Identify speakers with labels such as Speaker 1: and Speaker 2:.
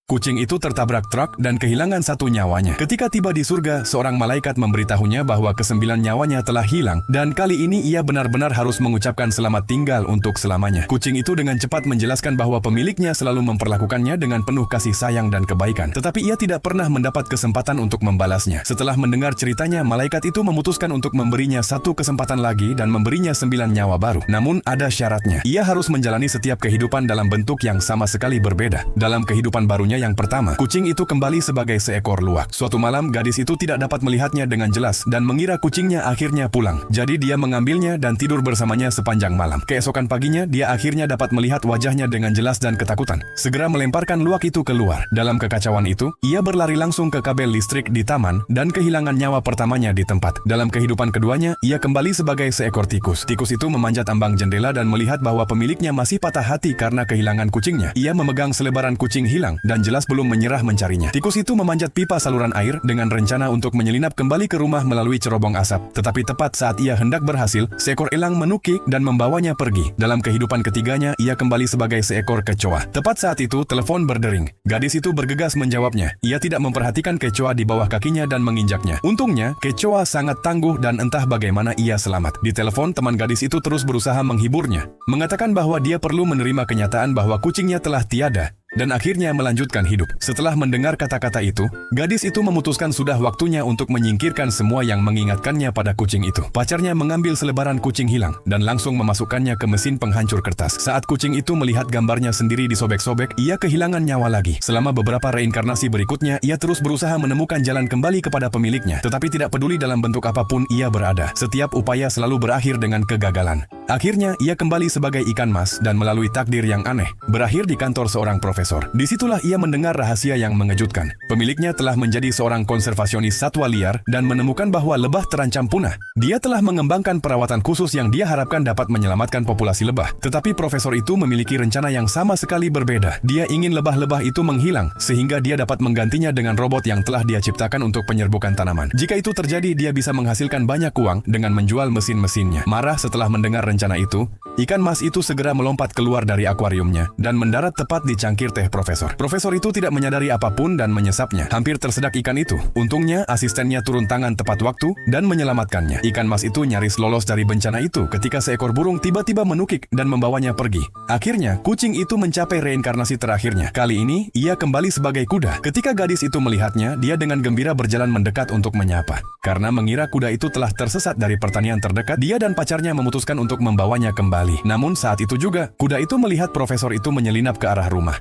Speaker 1: Kucing itu tertabrak truk dan kehilangan satu nyawanya. Ketika tiba di surga, seorang malaikat memberitahunya bahwa kesembilan nyawanya telah hilang dan kali ini ia benar-benar harus mengucapkan selamat tinggal untuk selamanya. Kucing itu dengan cepat menjelaskan bahwa pemiliknya selalu memperlakukannya dengan penuh kasih sayang dan kebaikan, tetapi ia tidak pernah mendapat kesempatan untuk membalasnya. Setelah mendengar ceritanya, malaikat itu memutuskan untuk memberinya satu kesempatan lagi dan memberinya 9 nyawa baru. Namun ada syaratnya. Ia harus menjalani setiap kehidupan dalam bentuk yang sama sekali berbeda. Dalam kehidupan barunya yang pertama, kucing itu kembali sebagai seekor luwak. Suatu malam, gadis itu tidak dapat melihatnya dengan jelas dan mengira kucingnya akhirnya pulang. Jadi dia mengambilnya dan tidur bersamanya sepanjang malam. Keesokan paginya, dia akhirnya dapat melihat wajahnya dengan jelas dan ketakutan. Segera melemparkan luwak itu keluar. Dalam kekacauan itu, ia berlari langsung ke kabel listrik di taman dan kehilangan nyawa pertamanya di tempat. Dalam kehidupan keduanya, ia kembali sebagai seekor tikus. Tikus itu memanjat ambang jendela dan melihat bahwa pemiliknya masih patah hati karena kehilangan kucingnya. Ia memegang selebaran kucing hilang dan jelas belum menyerah mencarinya. Tikus itu memanjat pipa saluran air dengan rencana untuk menyelinap kembali ke rumah melalui cerobong asap. Tetapi tepat saat ia hendak berhasil, seekor elang menukik dan membawanya pergi. Dalam kehidupan ketiganya, ia kembali sebagai seekor kecoa. Tepat saat itu, telepon berdering. Gadis itu bergegas menjawabnya. Ia tidak memperhatikan kecoa di bawah kakinya dan menginjaknya. Untungnya, kecoa sangat tangguh dan entah bagaimana ia selamat. Di telepon, teman gadis itu terus berusaha menghiburnya, mengatakan bahwa dia perlu menerima kenyataan bahwa kucingnya telah tiada dan akhirnya melanjutkan hidup. Setelah mendengar kata-kata itu, gadis itu memutuskan sudah waktunya untuk menyingkirkan semua yang mengingatkannya pada kucing itu. Pacarnya mengambil selebaran kucing hilang dan langsung memasukkannya ke mesin penghancur kertas. Saat kucing itu melihat gambarnya sendiri disobek-sobek, ia kehilangan nyawa lagi. Selama beberapa reinkarnasi berikutnya, ia terus berusaha menemukan jalan kembali kepada pemiliknya, tetapi tidak peduli dalam bentuk apapun ia berada. Setiap upaya selalu berakhir dengan kegagalan. Akhirnya, ia kembali sebagai ikan mas dan melalui takdir yang aneh, berakhir di kantor seorang profesor. Disitulah ia mendengar rahasia yang mengejutkan. Pemiliknya telah menjadi seorang konservasionis satwa liar dan menemukan bahwa lebah terancam punah. Dia telah mengembangkan perawatan khusus yang dia harapkan dapat menyelamatkan populasi lebah. Tetapi profesor itu memiliki rencana yang sama sekali berbeda. Dia ingin lebah-lebah itu menghilang, sehingga dia dapat menggantinya dengan robot yang telah dia ciptakan untuk penyerbukan tanaman. Jika itu terjadi, dia bisa menghasilkan banyak uang dengan menjual mesin-mesinnya. Marah setelah mendengar rencana itu, ikan mas itu segera melompat keluar dari akuariumnya dan mendarat tepat di cangkir teh profesor. Profesor itu tidak menyadari apapun dan menyesapnya. Hampir tersedak ikan itu. Untungnya, asistennya turun tangan tepat waktu dan menyelamatkannya. Ikan mas itu nyaris lolos dari bencana itu ketika seekor burung tiba-tiba menukik dan membawanya pergi. Akhirnya, kucing itu mencapai reinkarnasi terakhirnya. Kali ini, ia kembali sebagai kuda. Ketika gadis itu melihatnya, dia dengan gembira berjalan mendekat untuk menyapa. Karena mengira kuda itu telah tersesat dari pertanian terdekat, dia dan pacarnya memutuskan untuk membawanya kembali. Namun saat itu juga, kuda itu melihat profesor itu menyelinap ke arah rumah.